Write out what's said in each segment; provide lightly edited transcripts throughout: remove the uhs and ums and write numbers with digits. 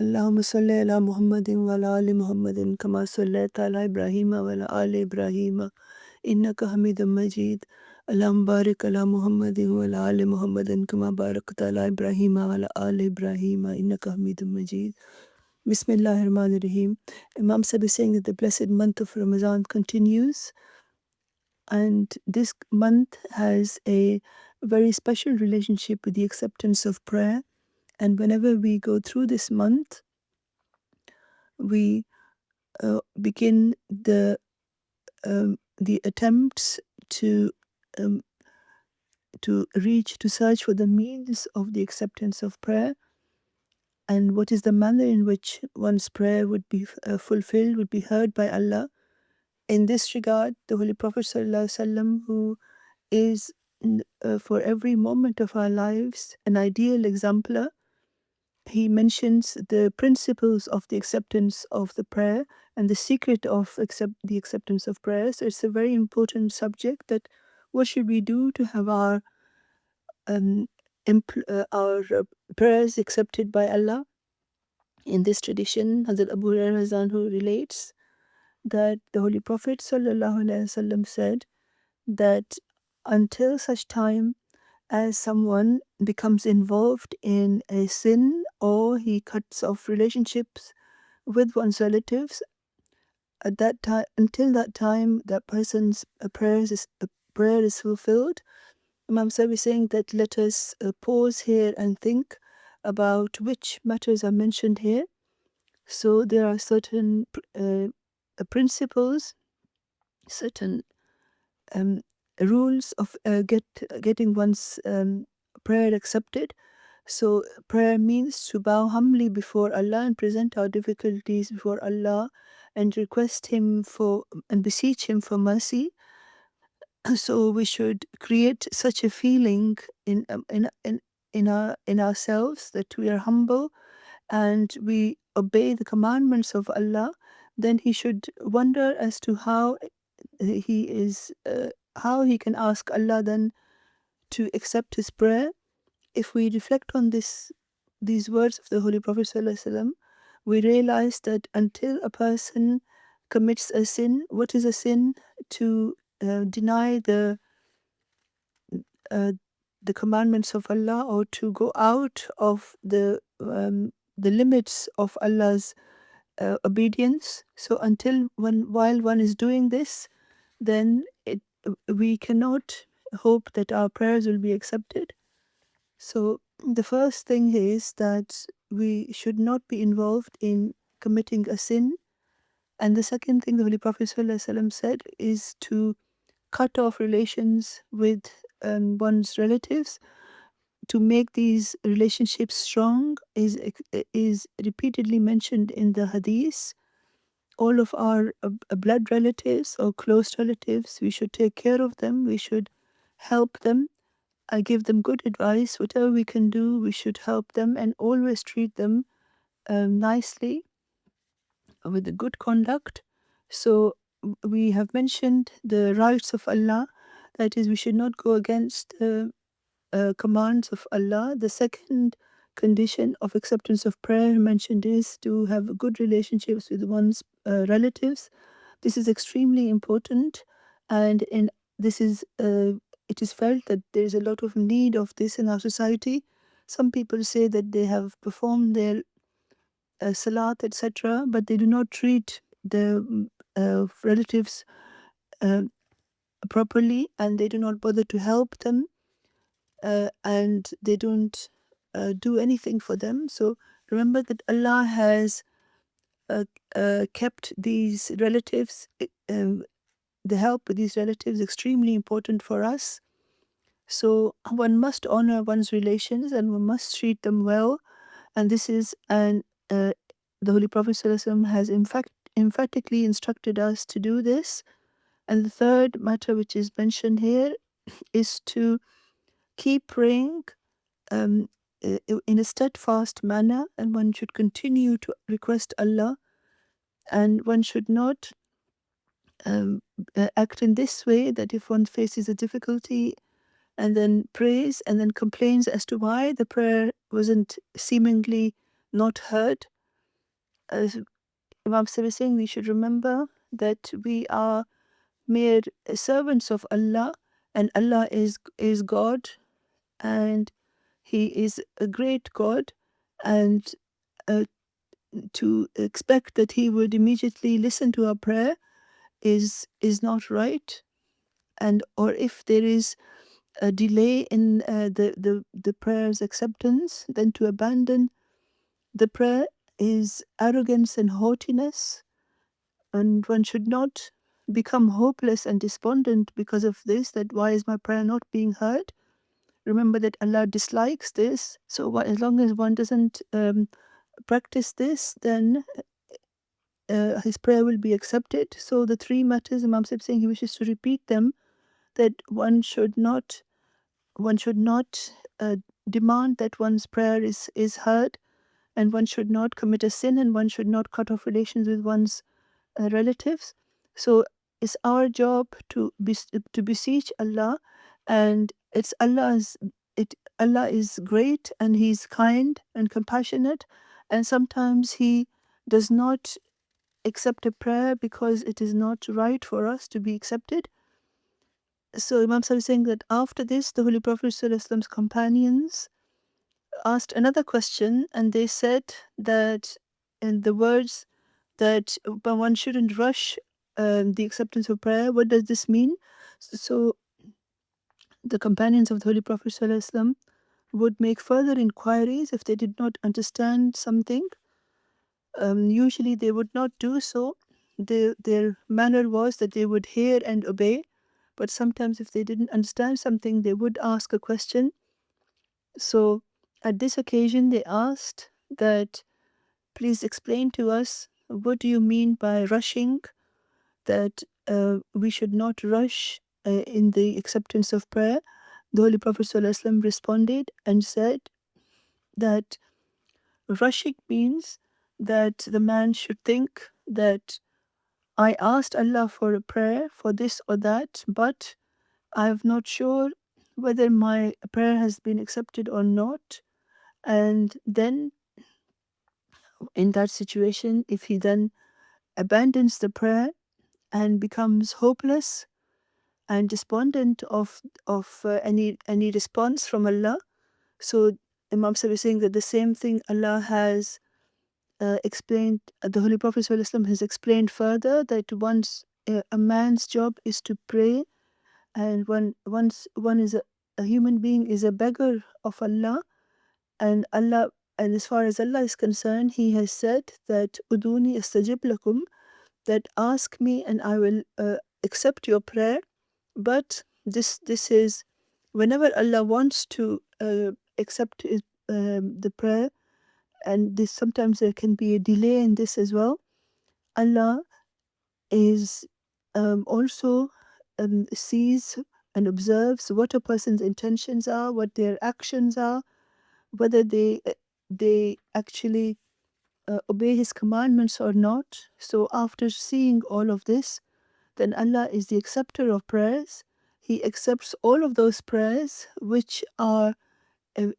اللهم صل على محمد وعلى آل محمد كما صليت على إبراهيم وعلى آل إبراهيم إنك حميد مجيد. اللهم بارك على محمد وعلى آل محمد كما باركت على إبراهيم وعلى آل إبراهيم إنك حميد مجيد. Bismillah ar-Rahman ar-Rahim. Imam Sahib is saying that the blessed month of Ramadan continues, and this month has a very special relationship with the acceptance of prayer. And whenever we go through this month, we begin the attempts to um, search for the means of the acceptance of prayer, and what is the manner in which one's prayer would be fulfilled, would be heard by Allah. In this regard, the Holy Prophet ﷺ, who is for every moment of our lives an ideal exemplar, he mentions the principles of the acceptance of the prayer and the secret of the acceptance of prayer. So it's a very important subject, that what should we do to have our prayers accepted by Allah. In this tradition, Hazrat Abu Hurairah who relates that the Holy Prophet ﷺ said that until such time as someone becomes involved in a sin or he cuts off relationships with one's relatives, at that time, until that time, that person's prayer is fulfilled. Imam Sahib is saying that let us pause here and think about which matters are mentioned here. So there are certain principles, certain rules of getting one's prayer accepted. So prayer means to bow humbly before Allah and present our difficulties before Allah and request Him for and beseech Him for mercy. So we should create such a feeling in ourselves that we are humble and we obey the commandments of Allah. Then he should wonder as to how he can ask Allah then to accept his prayer. If we reflect on these words of the Holy Prophet ﷺ, we realize that until a person commits a sin, what is a sin? To deny the commandments of Allah, or to go out of the limits of Allah's obedience. So while one is doing this, then we cannot hope that our prayers will be accepted. So the first thing is that we should not be involved in committing a sin. And the second thing the Holy Prophet ﷺ said is to cut off relations with one's relatives. To make these relationships strong is repeatedly mentioned in the Hadith. All of our blood relatives or close relatives, we should take care of them, we should help them, give them good advice. Whatever we can do, we should help them and always treat them nicely with a good conduct. So we have mentioned the rights of Allah, that is, we should not go against the commands of Allah. The second condition of acceptance of prayer mentioned is to have good relationships with one's relatives. This is extremely important, and this is it is felt that there is a lot of need of this in our society. Some people say that they have performed their salat, etc., but they do not treat the relatives properly, and they do not bother to help them, and they don't do anything for them. So remember that Allah has kept these relatives, the help with these relatives, extremely important for us. So one must honor one's relations and one must treat them well. And this is the Holy Prophet ﷺ has emphatically instructed us to do this. And the third matter which is mentioned here is to keep praying in a steadfast manner, and one should continue to request Allah, and one should not act in this way, that if one faces a difficulty and then prays and then complains as to why the prayer wasn't seemingly not heard, As Imam Sahib is saying, we should remember that we are mere servants of Allah, and Allah is God, and He is a great God, and uh, to expect that He would immediately listen to our prayer is not right. And or if there is a delay in the prayer's acceptance, then to abandon the prayer is arrogance and haughtiness, and one should not become hopeless and despondent because of this, that why is my prayer not being heard. Remember that Allah dislikes this, so as long as one doesn't practice this, then his prayer will be accepted. So the three matters Imam Sahib saying, he wishes to repeat them, that one should not demand that one's prayer is heard, and one should not commit a sin, and one should not cut off relations with one's relatives. So it's our job to beseech Allah, and it's Allah's it Allah is great, and He's kind and compassionate, and sometimes He does not accept a prayer because it is not right for us to be accepted. So Imam Sahib is saying that after this, the Holy Prophet ﷺ's companions asked another question, and they said that in the words that but one shouldn't rush the acceptance of prayer. What does this mean? So the companions of the Holy Prophet ﷺ would make further inquiries if they did not understand something. Usually they would not do so. Their manner was that they would hear and obey, but sometimes if they didn't understand something, they would ask a question. So at this occasion, they asked that, please explain to us, what do you mean by rushing, that we should not rush in the acceptance of prayer. The Holy Prophet ﷺ responded and said that rushing means that the man should think that I asked Allah for a prayer for this or that, but I am not sure whether my prayer has been accepted or not. And then, in that situation, if he then abandons the prayer and becomes hopeless and despondent of any response from Allah, so Imam Sahib is saying that the same thing Allah has explained. The Holy Prophet ﷺ has explained further that once a man's job is to pray, and once one is a human being is a beggar of Allah, and Allah, and as far as Allah is concerned, He has said that uduni astajib lakum, that ask me and I will accept your prayer. But this is whenever Allah wants to accept the prayer, and this sometimes there can be a delay in this as well. Allah is also sees and observes what a person's intentions are, what their actions are, whether they actually obey His commandments or not. So after seeing all of this, then Allah is the acceptor of prayers. He accepts all of those prayers which are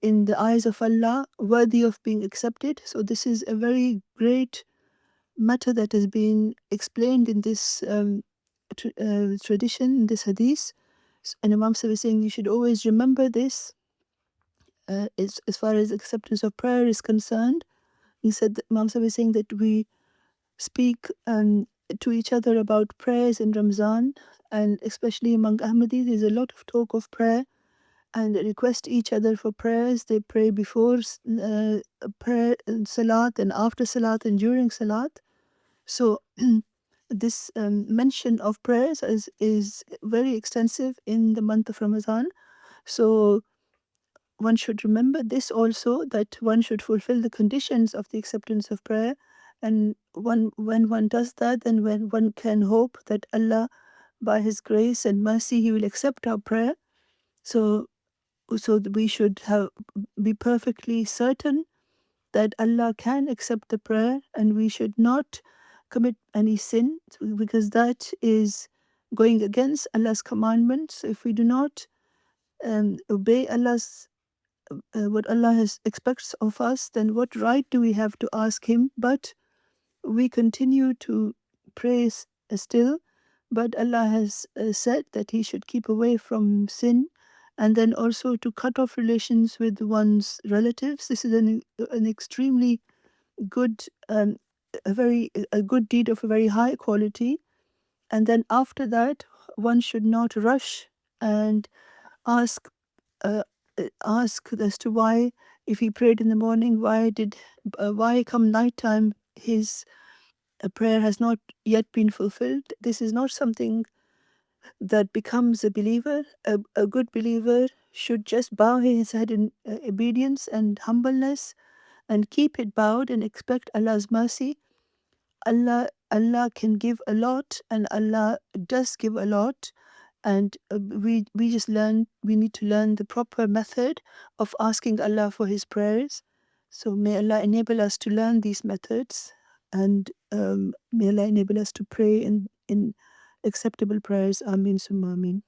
in the eyes of Allah worthy of being accepted. So this is a very great matter that has been explained in this tradition, in this hadith. And Imam Sahib is saying you should always remember this as far as acceptance of prayer is concerned. He said that Imam Sahib is saying that we speak to each other about prayers in Ramzan, and especially among Ahmadis, there's a lot of talk of prayer, and they request each other for prayers. They pray before prayer, salat, and after salat, and during salat. So this mention of prayers is very extensive in the month of Ramadan. So one should remember this also, that one should fulfill the conditions of the acceptance of prayer. And when one does that, then when one can hope that Allah, by His grace and mercy, He will accept our prayer. So we should be perfectly certain that Allah can accept the prayer, and we should not commit any sin, because that is going against Allah's commandments. If we do not obey Allah's what Allah has expects of us, then what right do we have to ask Him but we continue to pray still, but Allah has said that he should keep away from sin, and then also to cut off relations with one's relatives. This is an extremely good, a good deed of a very high quality. And then after that, one should not rush and ask uh, ask as to why, if he prayed in the morning, why come nighttime his prayer has not yet been fulfilled. This is not something that becomes a believer. A good believer should just bow his head in obedience and humbleness and keep it bowed and expect Allah's mercy. Allah can give a lot, and Allah does give a lot, and we need to learn the proper method of asking Allah for his prayers. So may Allah enable us to learn these methods, and may Allah enable us to pray in acceptable prayers. Ameen summa ameen.